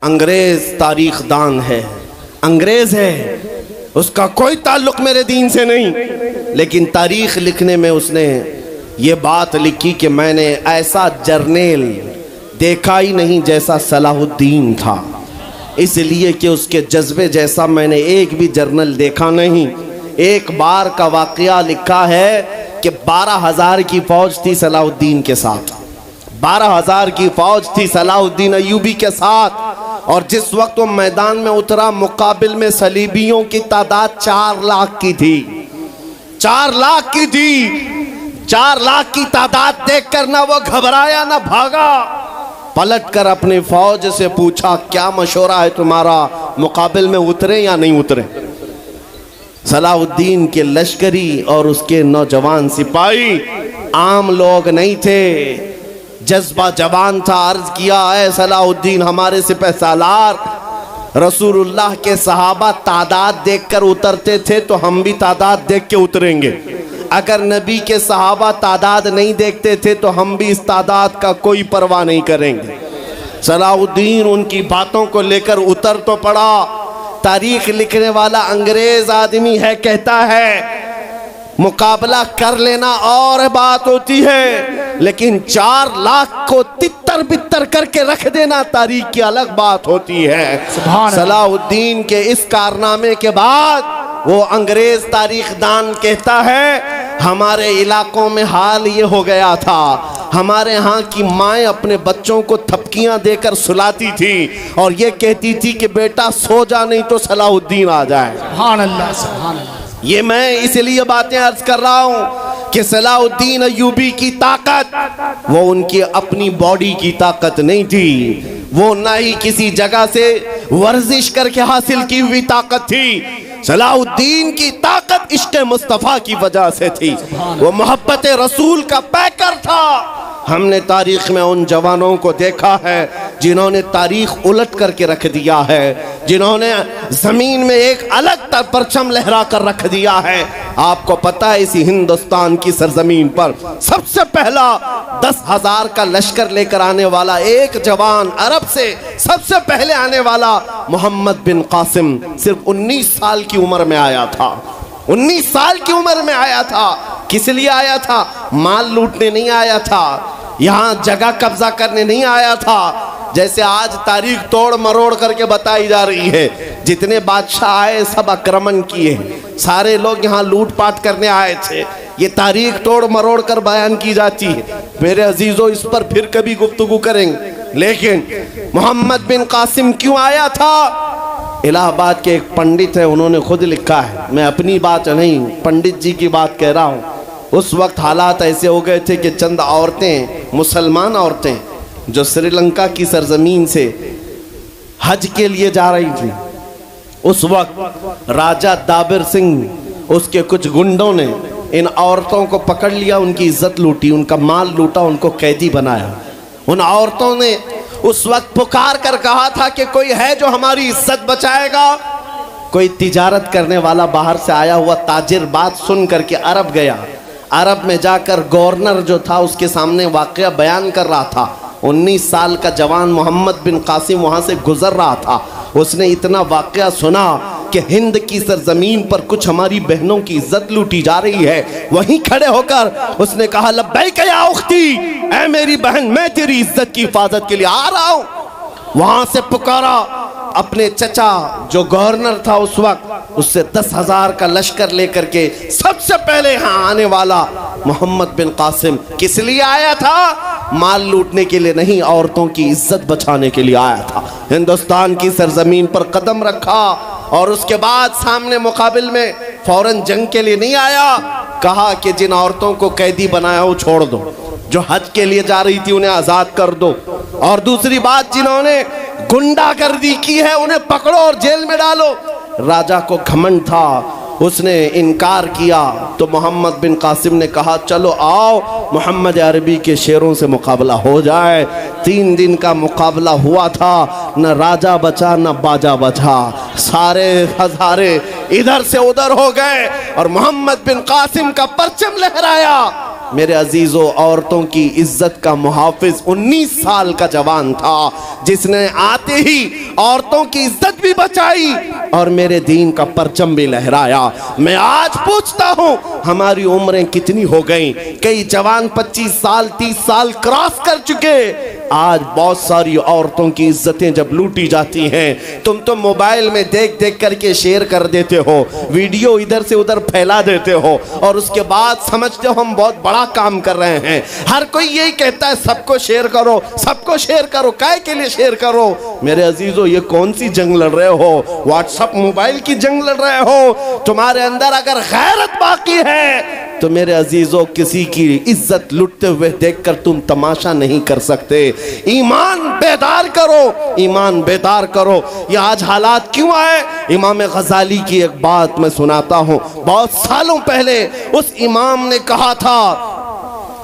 अंग्रेज तारीख दान है, अंग्रेज है, उसका कोई ताल्लुक मेरे दीन से नहीं, लेकिन तारीख लिखने में उसने ये बात लिखी कि मैंने ऐसा जर्नेल देखा ही नहीं जैसा सलाहुद्दीन था, इसलिए कि उसके जज्बे जैसा मैंने एक भी जर्नल देखा नहीं। एक बार का वाक़या लिखा है कि 12,000 की फौज थी सलाहुद्दीन के साथ, 12,000 की फौज थी सलाहुद्दीन अय्यूबी के साथ, और जिस वक्त वो मैदान में उतरा मुकाबिल में सलीबियों की तादाद 4 लाख की थी, 4 लाख की थी। 4 लाख की तादाद देखकर ना वो घबराया ना भागा, पलटकर अपनी फौज से पूछा क्या मशवरा है तुम्हारा, मुकाबिल में उतरे या नहीं उतरे। सलाहुद्दीन के लश्करी और उसके नौजवान सिपाही आम लोग नहीं थे, जज्बा जवान था। अर्ज किया है सलाहुद्दीन हमारे सिपह सालार, रसूलुल्लाह के सहाबा तादाद देखकर उतरते थे तो हम भी तादाद देख के उतरेंगे, अगर नबी के सहाबा तादाद नहीं देखते थे तो हम भी इस तादाद का कोई परवाह नहीं करेंगे। सलाहुद्दीन उनकी बातों को लेकर उतर तो पड़ा। तारीख लिखने वाला अंग्रेज आदमी है, कहता है मुकाबला कर लेना और बात होती है, लेकिन 4 लाख को तितर बितर करके रख देना तारीख की अलग बात होती है। सलाहुद्दीन के इस कारनामे के बाद वो अंग्रेज तारीख दान कहता है हमारे इलाकों में हाल ये हो गया था, हमारे यहाँ की माएँ अपने बच्चों को थपकियाँ देकर सुलाती थी और ये कहती थी कि बेटा सो जा नहीं तो सलाहुद्दीन आ जाए। सुभान अल्लाह, सुभान अल्लाह। ये मैं इसलिए बातें अर्ज कर रहा हूँ कि सलाहुद्दीन अय्यूबी की ताकत वो उनकी अपनी बॉडी की ताकत नहीं थी, वो ना ही किसी जगह से वर्जिश करके हासिल की हुई ताकत थी। सलाहुद्दीन की ताकत इश्क़ मुस्तफ़ा की वजह से थी, वो मोहब्बत रसूल का पैकर था। हमने तारीख में उन जवानों को देखा है जिन्होंने तारीख उलट करके रख दिया है, जिन्होंने ज़मीन में एक अलग परचम लहरा कर रख दिया है। आपको पता है इसी हिंदुस्तान की सरजमीन पर सबसे पहला 10,000 का लश्कर लेकर आने वाला एक जवान अरब से सबसे पहले आने वाला मोहम्मद बिन कासिम सिर्फ 19 साल की उम्र में आया था, 19 साल की उम्र में आया था। किस लिए आया था? माल लूटने नहीं आया था, यहाँ जगह कब्जा करने नहीं आया था, जैसे आज तारीख तोड़ मरोड़ करके बताई जा रही है। जितने बादशाह आए सब आक्रमण किए, सारे लोग यहाँ लूटपाट करने आए थे, ये तारीख तोड़ मरोड़ कर बयान की जाती है। मेरे अजीजों इस पर फिर कभी गुफ्तगू करेंगे, लेकिन मोहम्मद बिन कासिम क्यों आया था? इलाहाबाद के एक पंडित है, उन्होंने खुद लिखा है, मैं अपनी बात नहीं पंडित जी की बात कह रहा हूँ। उस वक्त हालात ऐसे हो गए थे कि चंद औरतें, मुसलमान औरतें जो श्रीलंका की सरजमीन से हज के लिए जा रही थी, उस वक्त राजा दाबिर सिंह उसके कुछ गुंडों ने इन औरतों को पकड़ लिया, उनकी इज्जत लूटी, उनका माल लूटा, उनको कैदी बनाया। उन औरतों ने उस वक्त पुकार कर कहा था कि कोई है जो हमारी इज्जत बचाएगा। कोई तिजारत करने वाला बाहर से आया हुआ ताजिर बात सुन करके अरब गया, अरब में जाकर गवर्नर जो था उसके सामने वाक़या बयान कर रहा था। 19 साल का जवान मोहम्मद बिन कासिम वहाँ से गुजर रहा था, उसने इतना वाक़या सुना कि हिंद की सरजमीन पर कुछ हमारी बहनों की इज्जत लूटी जा रही है। वहीं खड़े होकर उसने कहा लब्बैक या उख्ती, ऐ मेरी बहन मैं तेरी इज्जत की हिफाजत के लिए आ रहा हूँ। वहाँ से पुकारा अपने चचा जो गवर्नर था उस वक्त, उससे 10,000 का लश्कर लेकर के सबसे पहले यहाँ आने वाला मोहम्मद बिन कासिम किस लिए आया था? माल लूटने के लिए नहीं, औरतों की इज्जत बचाने के लिए आया था। हिंदुस्तान की सरजमीन पर कदम रखा और उसके बाद सामने मुकाबिल में फौरन जंग के लिए नहीं आया, कहा कि जिन औरतों को कैदी बनाया वो छोड़ दो, जो हज के लिए जा रही थी उन्हें आज़ाद कर दो, और दूसरी बात जिन्होंने गुंडागर्दी की है उन्हें पकड़ो और जेल में डालो। राजा को घमंड था, उसने इनकार किया तो मोहम्मद बिन कासिम ने कहा चलो आओ मोहम्मद अरबी के शेरों से मुकाबला हो जाए। 3 दिन का मुकाबला हुआ था, न राजा बचा न बाजा बचा, सारे हजारे इधर से उधर हो गए और मोहम्मद बिन कासिम का परचम लहराया। मेरे अजीज़ों, औरतों की इज्जत का मुहाफिज 19 साल का जवान था जिसने आते ही औरतों की इज्जत भी बचाई और मेरे दीन का परचम भी लहराया। मैं आज पूछता हूं, हमारी उम्रें कितनी हो गई? कई जवान 25 साल 30 साल क्रॉस कर चुके। आज बहुत सारी औरतों की इज्जतें जब लूटी जाती हैं, तुम तो मोबाइल में देख देख करके शेयर कर देते हो, वीडियो इधर से उधर फैला देते हो और उसके बाद समझते हो हम बहुत बड़ा काम कर रहे हैं। हर कोई यही कहता है सबको शेयर करो, सबको शेयर करो। काय के लिए शेयर करो? मेरे अजीजों, ये कौन सी जंग लड़ रहे हो? व्हाट्सएप मोबाइल की जंग लड़ रहे हो? तुम्हारे अंदर अगर गैरत बाकी है तो मेरे अजीजों, किसी की इज्जत लुटते हुए देखकर तुम तमाशा नहीं कर सकते। ईमान बेदार करो, ईमान बेदार करो। ये आज हालात क्यों आए? इमाम गजाली की एक बात मैं सुनाता हूँ। बहुत सालों पहले उस इमाम ने कहा था,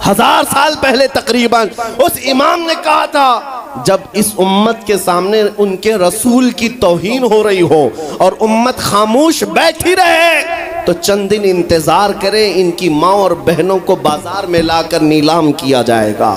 1000 साल पहले तकरीबन, उस इमाम ने कहा था, जब इस उम्मत के सामने उनके रसूल की तौहीन हो रही हो और उम्मत खामोश बैठी रहे तो चंद दिन इंतजार करें, इनकी माँ और बहनों को बाजार में लाकर नीलाम किया जाएगा,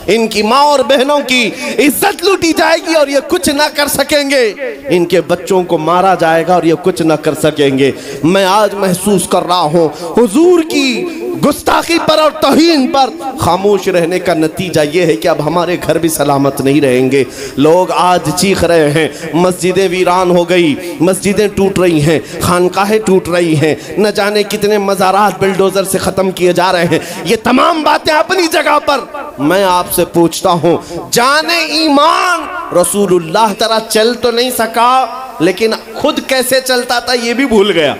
इनकी माँ और बहनों की इज्जत लूटी जाएगी और ये कुछ ना कर सकेंगे, इनके बच्चों को मारा जाएगा और ये कुछ ना कर सकेंगे। मैं आज महसूस कर रहा हूँ हुजूर की गुस्ताखी पर और तौहीन पर खामोश रहने का नतीजा ये है कि अब हमारे घर भी सलामत नहीं रहेंगे। लोग आज चीख रहे हैं, मस्जिदें वीरान हो गई, मस्जिदें टूट रही हैं, खानकाहें टूट रही हैं, न जाने कितने मज़ारात बिल्डोजर से ख़त्म किए जा रहे हैं। ये तमाम बातें अपनी जगह पर। मैं आपसे पूछता हूँ, जाने ईमान रसूलुल्लाह तरह चल तो नहीं सका, लेकिन खुद कैसे चलता था ये भी भूल गया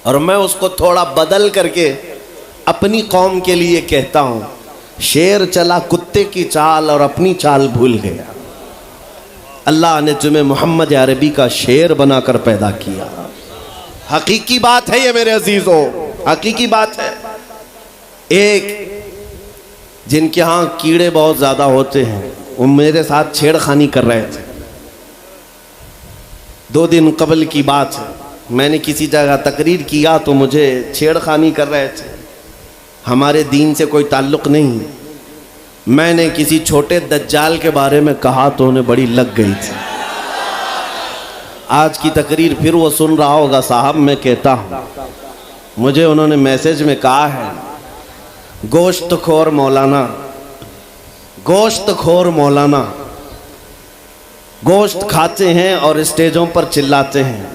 और मैं उसको थोड़ा बदल करके अपनी कौम के लिए कहता हूँ, शेर चला कुत्ते की चाल और अपनी चाल भूल गया। अल्लाह ने तुम्हें मोहम्मद अरबी का शेर बनाकर पैदा किया। हकीकी बात है ये मेरे अजीजों, हकीकी बात है। एक जिनके यहाँ कीड़े बहुत ज़्यादा होते हैं, वो मेरे साथ छेड़खानी कर रहे थे। 2 दिन कबल की बात है, मैंने किसी जगह तकरीर किया तो मुझे छेड़खानी कर रहे थे। हमारे दीन से कोई ताल्लुक़ नहीं। मैंने किसी छोटे दज्जाल के बारे में कहा तो उन्हें बड़ी लग गई थी। आज की तकरीर फिर वो सुन रहा होगा। साहब मैं कहता हूँ, मुझे उन्होंने मैसेज में कहा है, गोश्त खोर मौलाना, गोश्त खोर मौलाना, गोश्त खाते हैं और स्टेजों पर चिल्लाते हैं।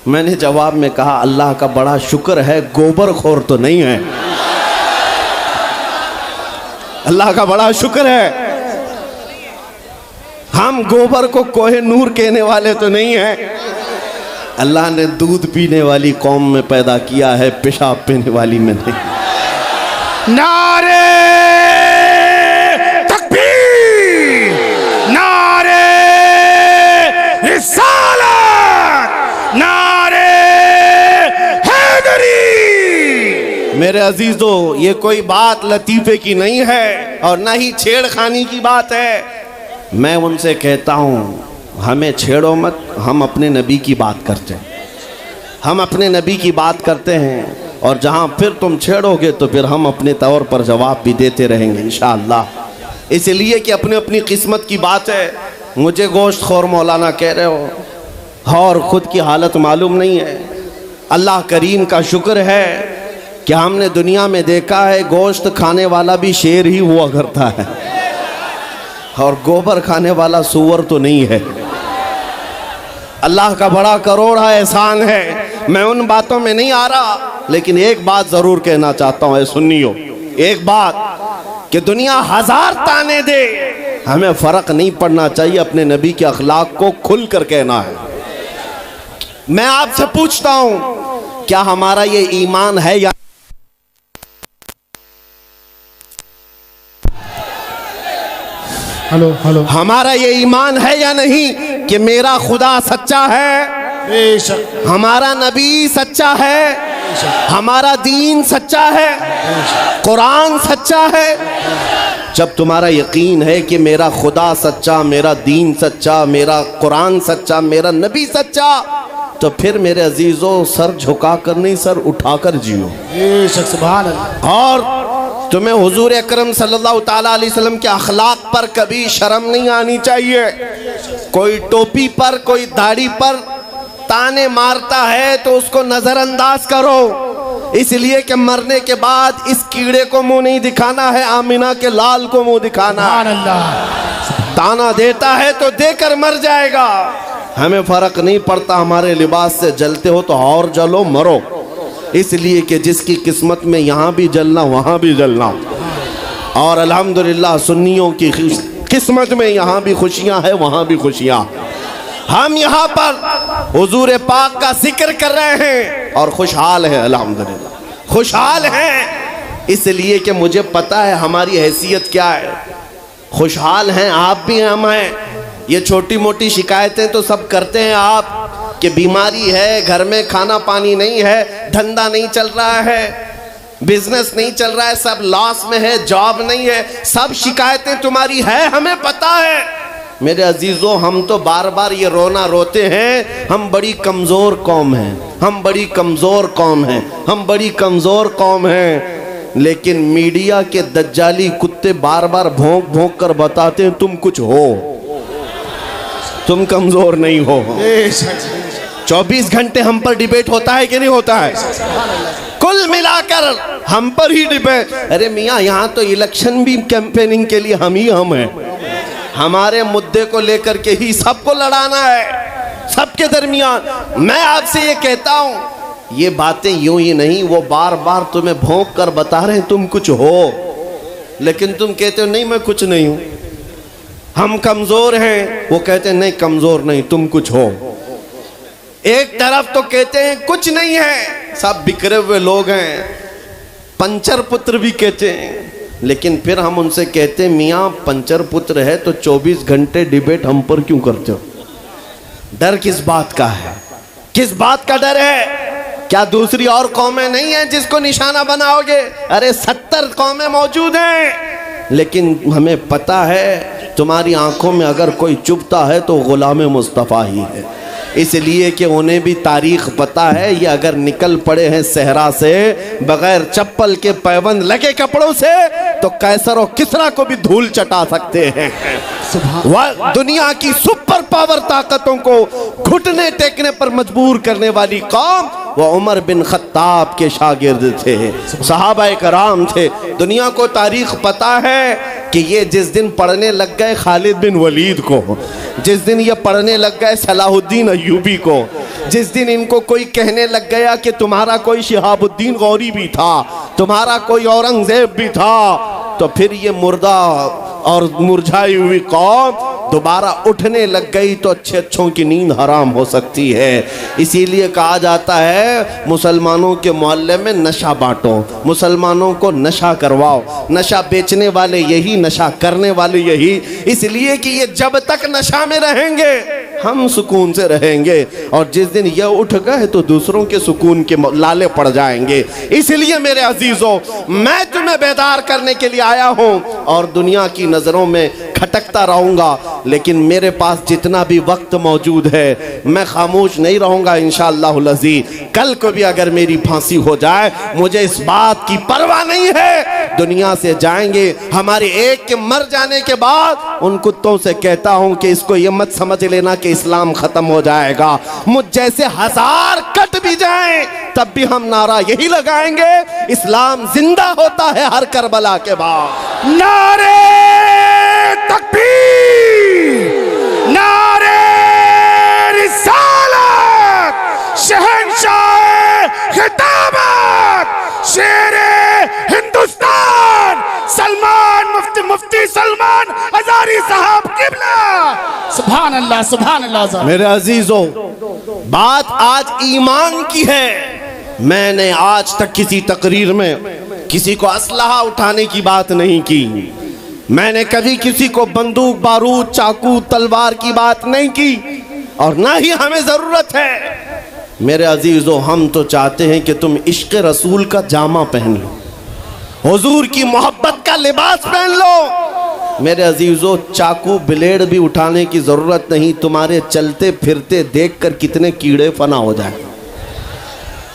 मैंने जवाब में कहा, अल्लाह का बड़ा शुक्र है गोबर खोर तो नहीं है। अल्लाह का बड़ा शुक्र है हम गोबर को कोहे नूर कहने वाले तो नहीं हैं। अल्लाह ने दूध पीने वाली कौम में पैदा किया है, पेशाब पीने वाली में नहीं। नारे तकबीर, नारे रिसालत, नारे हैदरी। मेरे अजीजों, ये कोई बात लतीफे की नहीं है और ना ही छेड़खानी की बात है। मैं उनसे कहता हूँ, हमें छेड़ो मत, हम अपने नबी की बात करते हैं, हम अपने नबी की बात करते हैं और जहाँ फिर तुम छेड़ोगे तो फिर हम अपने तौर पर जवाब भी देते रहेंगे इंशाअल्लाह। इसलिए कि अपनी अपनी किस्मत की बात है। मुझे गोश्त खोर मौलाना कह रहे हो और ख़ुद की हालत मालूम नहीं है। अल्लाह करीम का शुक्र है कि हमने दुनिया में देखा है गोश्त खाने वाला भी शेर ही हुआ करता है और गोबर खाने वाला सूअर तो नहीं है। अल्लाह का बड़ा करोड़ा एहसान है। मैं उन बातों में नहीं आ रहा, लेकिन एक बात ज़रूर कहना चाहता हूँ सुन्नियों, एक बात कि दुनिया 1000 ताने दे, हमें फ़र्क नहीं पड़ना चाहिए, अपने नबी के अखलाक को खुल कर कहना है। मैं आपसे पूछता हूँ, क्या हमारा ये ईमान है या हेलो हेलो, हमारा ये ईमान है या नहीं कि मेरा खुदा सच्चा है, बेशक हमारा नबी सच्चा है, हमारा दीन सच्चा है, कुरान सच्चा है। जब तुम्हारा यकीन है कि मेरा खुदा सच्चा, मेरा दीन सच्चा, मेरा कुरान सच्चा, मेरा नबी सच्चा, तो फिर मेरे अजीजों सर झुका कर नहीं, सर उठाकर जियो। बेशक सुभान अल्लाह। और तुम्हें हुजूर अकरम सल्लल्लाहु ताला अलैहि वसल्लम के अखलाक पर कभी शर्म नहीं आनी चाहिए। कोई टोपी पर, कोई दाढ़ी पर ताने मारता है तो उसको नजरअंदाज करो, इसलिए कि मरने के बाद इस कीड़े को मुंह नहीं दिखाना है, आमिना के लाल को मुंह दिखाना है। ताना देता है तो देकर मर जाएगा। हमें फर्क नहीं पड़ता, हमारे लिबास से जलते हो तो और जलो, मरो, इसलिए कि जिसकी किस्मत में यहाँ भी जलना वहाँ भी जलना। और अल्हम्दुलिल्लाह सुन्नियों की किस्मत में यहाँ भी खुशियाँ है, वहाँ भी खुशियाँ। हम यहाँ पर हुजूर पाक का जिक्र कर रहे हैं और खुशहाल हैं, अल्हम्दुलिल्लाह खुशहाल हैं, इसलिए कि मुझे पता है हमारी हैसियत क्या है। खुशहाल हैं आप भी, हम हैं। ये छोटी मोटी शिकायतें तो सब करते हैं आप कि बीमारी है, घर में खाना पानी नहीं है, धंधा नहीं चल रहा है, बिजनेस नहीं चल रहा है, सब लॉस में है, जॉब नहीं है, सब शिकायतें तुम्हारी है, हमें पता है। मेरे अजीजों, हम तो बार बार ये रोना रोते हैं, हम बड़ी कमज़ोर कौम हैं, हम बड़ी कमज़ोर कौम हैं, हम बड़ी कमज़ोर कौम हैं। लेकिन मीडिया के दज्जाली कुत्ते बार बार भौंक भौंक कर बताते हैं तुम कुछ हो, तुम कमज़ोर नहीं हो। 24 घंटे हम पर डिबेट होता है कि नहीं होता है? कुल मिलाकर हम पर ही डिबेट। अरे मियाँ, यहाँ तो इलेक्शन भी कैंपेनिंग के लिए हम हैं। हमारे मुद्दे को लेकर के ही सबको लड़ाना है, सबके दरमियान। मैं आपसे ये कहता हूँ, ये बातें यूं ही नहीं, वो बार बार तुम्हें भौंक कर बता रहे हैं तुम कुछ हो, लेकिन तुम कहते हो नहीं मैं कुछ नहीं हूँ, हम कमज़ोर हैं। वो कहते हैं नहीं कमज़ोर नहीं, तुम कुछ हो। एक तरफ तो कहते हैं कुछ नहीं है, सब बिखरे हुए लोग हैं, पंचर पुत्र भी कहते हैं, लेकिन फिर हम उनसे कहते हैं मियाँ पंचर पुत्र है तो 24 घंटे डिबेट हम पर क्यों करते हो? डर किस बात का है? किस बात का डर है? क्या दूसरी और कौमें नहीं हैं जिसको निशाना बनाओगे? अरे 70 कौमें मौजूद हैं, लेकिन हमें पता है तुम्हारी आंखों में अगर कोई चुभता है तो गुलाम मुस्तफ़ा ही है, इसलिए कि उन्हें भी तारीख पता है। ये अगर निकल पड़े हैं सहरा से बगैर चप्पल के, पैबंद लगे कपड़ों से, तो कैसर और किसरा को भी धूल चटा सकते हैं। वह दुनिया की सुपर पावर ताकतों को घुटने टेकने पर मजबूर करने वाली कौम वह उमर बिन खत्ताब के शागिर्द थे, सहाबाए कराम थे। दुनिया को तारीख पता है कि ये जिस दिन पढ़ने लग गए खालिद बिन वलीद को, जिस दिन ये पढ़ने लग गए सलाहुद्दीन अय्यूबी को, जिस दिन इनको कोई कहने लग गया कि तुम्हारा कोई शिहाबुद्दीन गौरी भी था, तुम्हारा कोई औरंगजेब भी था, तो फिर ये मुर्दा और मुरझाई हुई कौम दोबारा उठने लग गई तो अच्छे अच्छों की नींद हराम हो सकती है। इसीलिए कहा जाता है मुसलमानों के मोहल्ले में नशा बांटो, मुसलमानों को नशा करवाओ, नशा बेचने वाले यही, नशा करने वाले यही, इसलिए कि ये जब तक नशा में रहेंगे हम सुकून से रहेंगे, और जिस दिन ये उठ गए तो दूसरों के सुकून के लाले पड़ जाएंगे। इसलिए मेरे अजीजों, मैं तुम्हें बेदार करने के लिए आया हूं और दुनिया की नजरों में खटकता रहूंगा, लेकिन मेरे पास जितना भी वक्त मौजूद है मैं खामोश नहीं रहूंगा इंशाअल्लाहुल अज़ीज़। कल को भी अगर मेरी फांसी हो जाए मुझे इस बात की परवाह नहीं है, दुनिया से जाएंगे। हमारे एक के मर जाने के बाद उन कुत्तों से कहता हूं कि इसको ये मत समझ लेना कि इस्लाम खत्म हो जाएगा, मुझ जैसे 1000 कट भी जाएं तब भी हम नारा यही लगाएंगे, इस्लाम जिंदा होता है हर करबला के बाद। नारे तकबीर, नारे रिसालत, शहंशाह खिताबत, शेरे हिंदुस्तान सलमान मुफ्ती सलमान हजारी साहब किबला। सुभान अल्लाह, सुभान अल्लाह। मेरे अजीजों, बात आज ईमान की है। मैंने आज तक किसी तकरीर में किसी को असलहा उठाने की बात नहीं की, मैंने कभी किसी को बंदूक बारूद चाकू तलवार की बात नहीं की, और ना ही हमें जरूरत है। मेरे अजीजों, हम तो चाहते हैं कि तुम इश्क रसूल का जामा पहन लो, हुजूर की मोहब्बत का लिबास पहन लो। मेरे अजीजों, चाकू ब्लेड भी उठाने की जरूरत नहीं, तुम्हारे चलते फिरते देखकर कितने कीड़े फना हो जाए।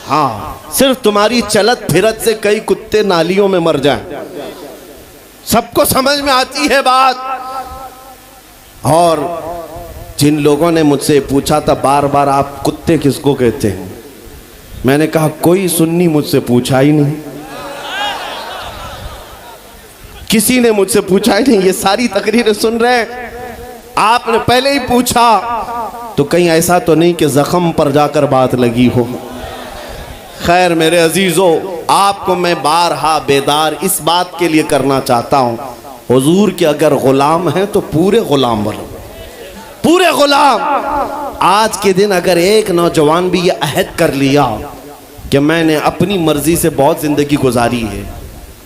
हाँ, सिर्फ तुम्हारी चलत फिरत से कई कुत्ते नालियों में मर जाएं। सबको समझ में आती है बात। और जिन लोगों ने मुझसे पूछा था बार बार आप कुत्ते किसको कहते हैं, मैंने कहा कोई सुन्नी मुझसे पूछा ही नहीं, किसी ने मुझसे पूछा ही नहीं। ये सारी तकरीरें सुन रहे हैं, आपने पहले ही पूछा तो कहीं ऐसा तो नहीं कि जख्म पर जाकर बात लगी हो। खैर मेरे अजीजों, आपको मैं बारहा बेदार इस बात के लिए करना चाहता हूं, हुजूर के अगर गुलाम हैं तो पूरे गुलाम बनो, पूरे गुलाम। आज के दिन अगर एक नौजवान भी ये अहद कर लिया कि मैंने अपनी मर्जी से बहुत जिंदगी गुजारी है,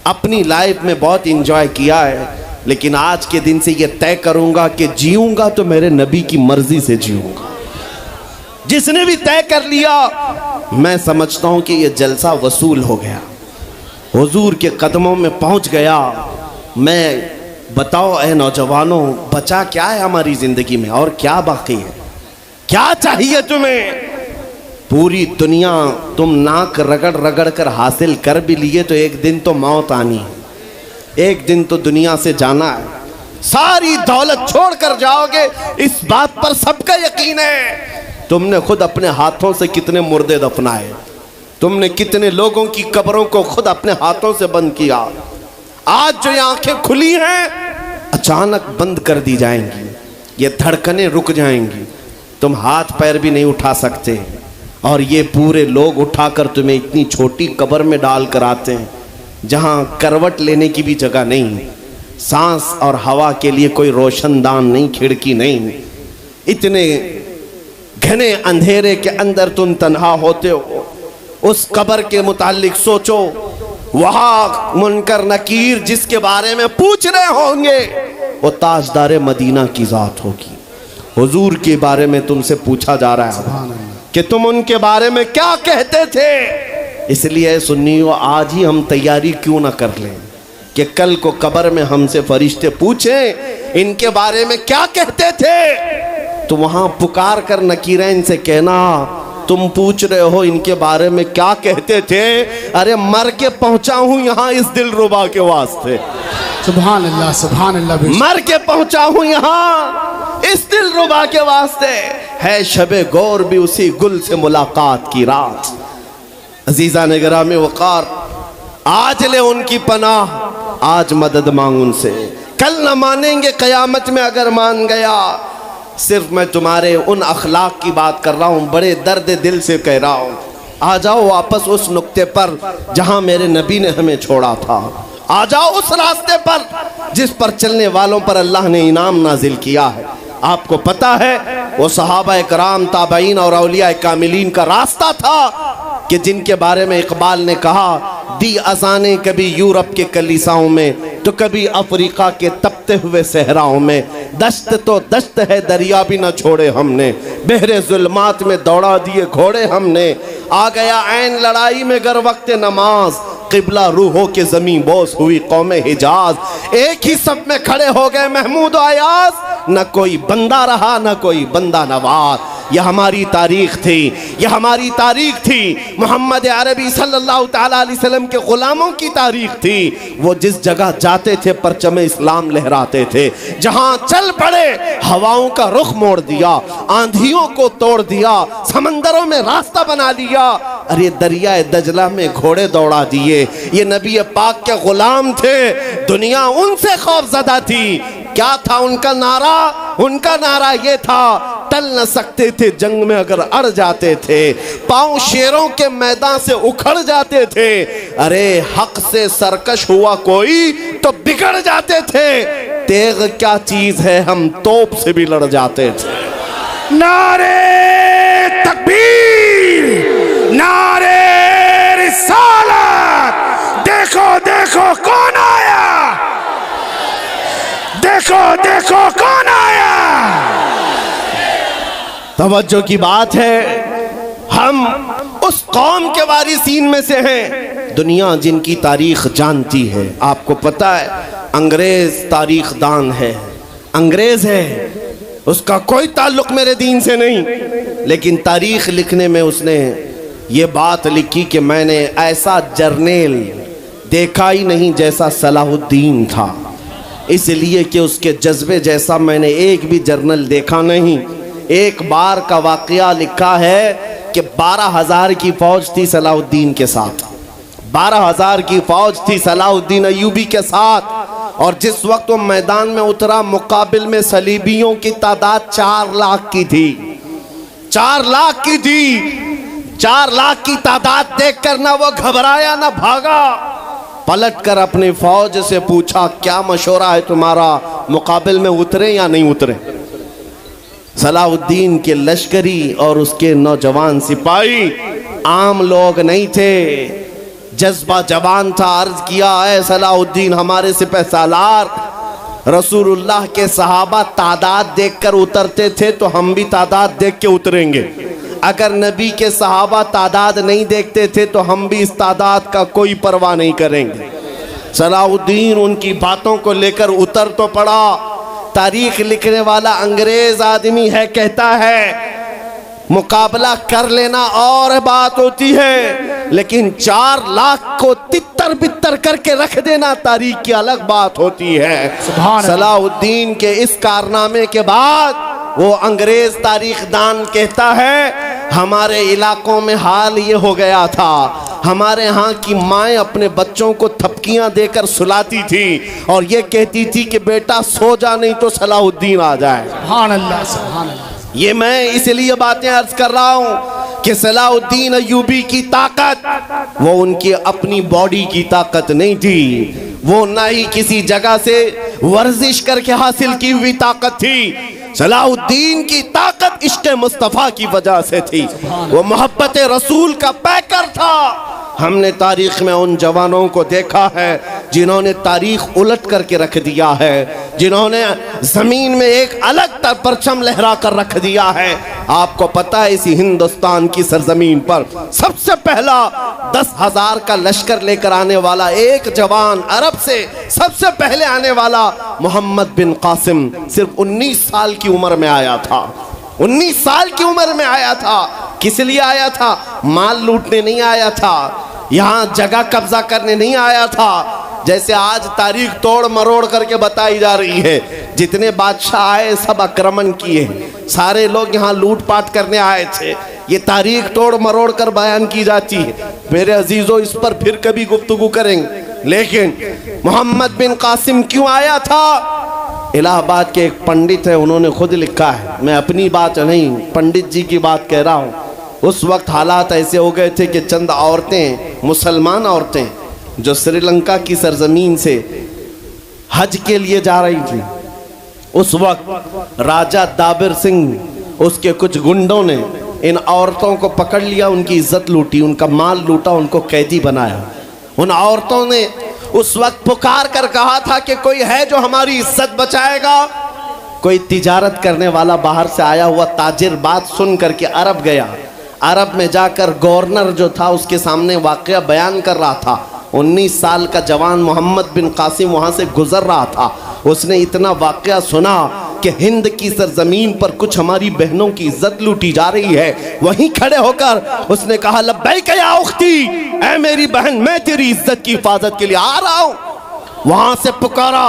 अपनी लाइफ में बहुत इंजॉय किया है, लेकिन आज के दिन से ये तय करूंगा कि जीऊंगा तो मेरे नबी की मर्जी से जीऊंगा, जिसने भी तय कर लिया, मैं समझता हूं कि ये जलसा वसूल हो गया, हुजूर के कदमों में पहुंच गया। मैं बताओ ए नौजवानों, बचा क्या है हमारी जिंदगी में और क्या बाकी है? क्या चाहिए तुम्हें? पूरी दुनिया तुम नाक रगड़ रगड़ कर हासिल कर भी लिए तो एक दिन तो मौत आनी है, एक दिन तो दुनिया से जाना है, सारी दौलत छोड़ कर जाओगे, इस बात पर सबका यकीन है। तुमने खुद अपने हाथों से कितने मुर्दे दफनाए, तुमने कितने लोगों की कब्रों को खुद अपने हाथों से बंद किया। आज जो ये आंखें खुली हैं अचानक बंद कर दी जाएंगी, ये धड़कनें रुक जाएंगी, तुम हाथ पैर भी नहीं उठा सकते, और ये पूरे लोग उठाकर तुम्हें इतनी छोटी कब्र में डाल कर आते हैं जहां करवट लेने की भी जगह नहीं, सांस और हवा के लिए कोई रोशनदान नहीं, खिड़की नहीं, इतने घने अंधेरे के अंदर तुम तन्हा होते हो। उस कब्र के मुतालिक सोचो, वहां मुनकर नकीर जिसके बारे में पूछ रहे होंगे वो ताजदार मदीना की जात होगी। हुजूर के बारे में तुमसे पूछा जा रहा है कि तुम उनके बारे में क्या कहते थे। इसलिए सुन्नियों, आज ही हम तैयारी क्यों ना कर लें कि कल को कब्र में हमसे फरिश्ते पूछें इनके बारे में क्या कहते थे, तो वहां पुकार कर नकीरैन से कहना तुम पूछ रहे हो इनके बारे में क्या कहते थे, अरे मर के पहुंचा हूं यहां इस दिलरुबा के वास्ते। सुभान अल्लाह, सुभान अल्लाह। मर के पहुंचा हूं यहां इस दिलरुबा के वास्ते, है शबे गौर भी उसी गुल से मुलाकात की रात। अजीजा ने गिरामी वकार, आज ले उनकी पनाह, आज मदद मांग उनसे, कल न मानेंगे कयामत में अगर मान गया। सिर्फ मैं तुम्हारे उन अखलाक की बात कर रहा हूँ, बड़े दर्द दिल से कह रहा हूँ। आ जाओ वापस उस नुक्ते पर जहाँ मेरे नबी ने हमें छोड़ा था, आ जाओ उस रास्ते पर जिस पर चलने वालों पर अल्लाह ने इनाम नाजिल किया है। आपको पता है वो सहाबा कराम, ताबईन और औलिया कामिलीन का रास्ता था कि जिनके बारे में इकबाल ने कहा, दी अजाने कभी यूरोप के कलीसाओं में तो कभी अफ्रीका के तपते हुए सहराओं में, दश्त तो दश्त है दरिया भी न छोड़े हमने, बहरे जुल्मात में दौड़ा दिए घोड़े हमने, आ गया ऐन लड़ाई में गर वक्त नमाज, किबला रूहों के जमीन बोस हुई कौम हिजाज। एक ही सब में खड़े हो गए महमूद आयाज, न कोई बंदा रहा न कोई बंदा नवाज। यह हमारी तारीख थी, यह हमारी तारीख थी, मोहम्मद अरबी सल्लल्लाहु तआला अलैहि वसल्लम के गुलामों की तारीख थी। वो जिस जगह जाते थे परचम इस्लाम लहराते थे, जहां चल पड़े हवाओं का रुख मोड़ दिया, आंधियों को तोड़ दिया, समंदरों में रास्ता बना दिया, अरे दरिया दजला में घोड़े दौड़ा दिए। ये नबी पाक के गुलाम थे, दुनिया उनसे खौफजदा थी। क्या था उनका नारा? उनका नारा ये था, टल न सकते थे जंग में अगर अड़ जाते थे, पांव शेरों के मैदान से उखड़ जाते थे, अरे हक से सरकश हुआ कोई तो बिगड़ जाते थे, तेग क्या चीज है हम तोप से भी लड़ जाते थे। नारे तकबीर, नारे रिसालत, देखो देखो कौन आया, देखो देखो कौन आया। तवज्जो की बात है, हम उस कौम के वारिसीन में से हैं, दुनिया जिनकी तारीख जानती है। आपको पता है अंग्रेज तारीख दान है, अंग्रेज है, उसका कोई ताल्लुक मेरे दीन से नहीं, लेकिन तारीख लिखने में उसने ये बात लिखी कि मैंने ऐसा जर्नेल देखा ही नहीं जैसा सलाहुद्दीन था। इसलिए कि उसके जज्बे जैसा मैंने एक भी जर्नल देखा नहीं। एक बार का वाकया लिखा है कि 12,000 की फौज थी सलाहुद्दीन के साथ, 12,000 की फौज थी सलाहुद्दीन अय्यूबी के साथ। और जिस वक्त वो मैदान में उतरा, मुकाबिल में सलीबियों की तादाद 4 लाख की थी, 4 लाख की थी। 4 लाख की तादाद देखकर ना वो घबराया ना भागा, पलटकर अपनी फौज से पूछा, क्या मशवरा है तुम्हारा, मुकाबिल में उतरे या नहीं उतरे। सलाहुद्दीन के लश्करी और उसके नौजवान सिपाही आम लोग नहीं थे, जज्बा जवान था। अर्ज किया, है सलाहुद्दीन हमारे सिपह सालार, रसूलुल्लाह के सहाबा तादाद देखकर उतरते थे तो हम भी तादाद देख के उतरेंगे। अगर नबी के सहाबा तादाद नहीं देखते थे तो हम भी इस तादाद का कोई परवाह नहीं करेंगे। सलाहुद्दीन उनकी बातों को लेकर उतर तो पड़ा। तारीख लिखने वाला अंग्रेज आदमी है, कहता है मुकाबला कर लेना और बात होती है, लेकिन 4 लाख को तितर बितर करके रख देना तारीख की अलग बात होती है। सलाहुद्दीन के इस कारनामे के बाद वो अंग्रेज तारीखदान कहता है, हमारे इलाकों में हाल ये हो गया था, हमारे यहाँ की माएँ अपने बच्चों को थपकियां देकर सुलाती थी और ये कहती थी कि बेटा सो जा नहीं तो सलाहुद्दीन आ जाए। सुभान अल्लाह, सुभान अल्लाह। ये मैं इसलिए बातें अर्ज कर रहा हूं कि सलाहुद्दीन अय्यूबी की ताकत वो उनकी अपनी बॉडी की ताकत नहीं थी, वो ना ही किसी जगह से वर्जिश करके हासिल की हुई ताकत थी। सलाहुद्दीन की ताकत इश्क़ मुस्तफ़ा की वजह से थी, वो मोहब्बत रसूल का पैकर था। हमने तारीख में उन जवानों को देखा है जिन्होंने तारीख उलट करके रख दिया है, जिन्होंने जमीन में एक अलग परचम लहरा कर रख दिया है। आपको पता है इसी हिंदुस्तान की सरजमीन पर सबसे पहला 10,000 का लश्कर लेकर आने वाला एक जवान, अरब से सबसे पहले आने वाला मोहम्मद बिन कासिम, सिर्फ 19 साल की उम्र में आया था। 19 साल की उम्र में आया था। किस लिए आया था? माल लूटने नहीं आया था, यहाँ जगह कब्जा करने नहीं आया था। जैसे आज तारीख तोड़ मरोड़ करके बताई जा रही है, जितने बादशाह आए सब आक्रमण किए, सारे लोग यहाँ लूटपाट करने आए थे, ये तारीख तोड़ मरोड़ कर बयान की जाती है। मेरे अजीजों, इस पर फिर कभी गुफ्तगू करेंगे, लेकिन मोहम्मद बिन कासिम क्यों आया था? इलाहाबाद के एक पंडित है, उन्होंने खुद लिखा है, मैं अपनी बात नहीं पंडित जी की बात कह रहा हूँ। उस वक्त हालात ऐसे हो गए थे कि चंद औरतें, मुसलमान औरतें जो श्रीलंका की सरजमीन से हज के लिए जा रही थी, उस वक्त राजा दाबिर सिंह उसके कुछ गुंडों ने इन औरतों को पकड़ लिया, उनकी इज्जत लूटी, उनका माल लूटा, उनको कैदी बनाया। उन औरतों ने उस वक्त पुकार कर कहा था कि कोई है जो हमारी इज्जत बचाएगा। कोई तिजारत करने वाला बाहर से आया हुआ ताजिर बात सुन करके अरब गया। अरब में जाकर गवर्नर जो था उसके सामने वाकया बयान कर रहा था। 19 साल का जवान मोहम्मद बिन कासिम वहाँ से गुजर रहा था। उसने इतना वाकया सुना कि हिंद की सरजमीन पर कुछ हमारी बहनों की इज्जत लूटी जा रही है। वहीं खड़े होकर उसने कहा, लब्बैक या उख्ती, ऐ मेरी बहन, मैं तेरी इज्जत की हिफाजत के लिए आ रहा हूँ। वहाँ से पुकारा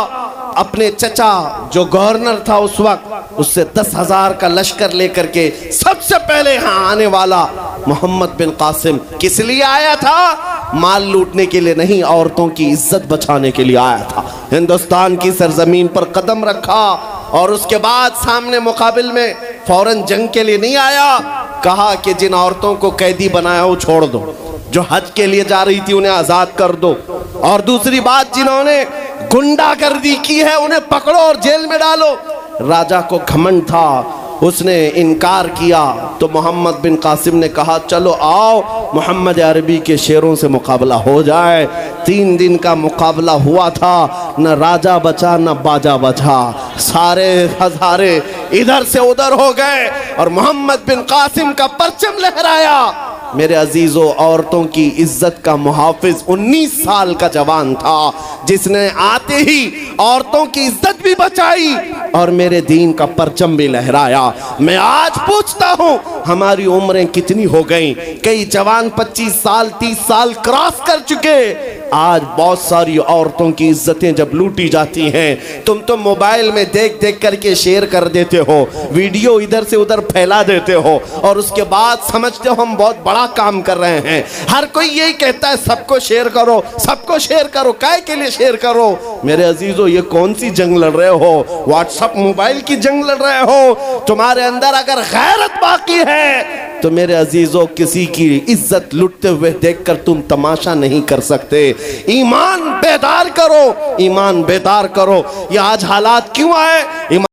अपने चचा जो गवर्नर था उस वक्त, उससे 10,000 का लश्कर लेकर के सबसे पहले यहाँ आने वाला मोहम्मद बिन कासिम किस लिए आया था? माल लूटने के लिए नहीं, औरतों की इज्जत बचाने के लिए आया था। हिंदुस्तान की सरजमीन पर कदम रखा और उसके बाद सामने मुकाबिल में फौरन जंग के लिए नहीं आया। कहा कि जिन औरतों को कैदी बनाया वो छोड़ दो, जो हज के लिए जा रही थी उन्हें आज़ाद कर दो, और दूसरी बात, जिन्होंने गुंडागर्दी की है उन्हें पकड़ो और जेल में डालो। राजा को घमंड था, उसने इनकार किया तो मोहम्मद बिन कासिम ने कहा, चलो आओ मोहम्मद अरबी के शेरों से मुकाबला हो जाए। 3 दिन का मुकाबला हुआ था, न राजा बचा न बाजा बचा, सारे हजारे इधर से उधर हो गए और मोहम्मद बिन कासिम का परचम लहराया। मेरे अजीजों, औरतों की इज्जत का मुहाफिज 19 साल का जवान था, जिसने आते ही औरतों की इज्जत भी बचाई और मेरे दीन का परचम भी लहराया। मैं आज पूछता हूँ, हमारी उम्रें कितनी हो गई, कई जवान 25 साल 30 साल क्रॉस कर चुके। आज बहुत सारी औरतों की इज्जतें जब लूटी जाती हैं, तुम तो मोबाइल में देख देख करके शेयर कर देते हो, वीडियो इधर से उधर फैला देते हो और उसके बाद समझते हो हम बहुत बड़ा काम कर रहे हैं। हर कोई यही कहता है सबको शेयर करो, सबको शेयर करो, काय के लिए शेयर करो? मेरे अजीजों, ये कौन सी जंग लड़ रहे हो? व्हाट्सएप मोबाइल की जंग लड़ रहे हो? तुम्हारे अंदर अगर गैरत बाकी है तो मेरे अजीजों, किसी की इज्जत लुटते हुए देखकर तुम तमाशा नहीं कर सकते। ईमान बेदार करो, ईमान बेदार करो। ये आज हालात क्यों आए?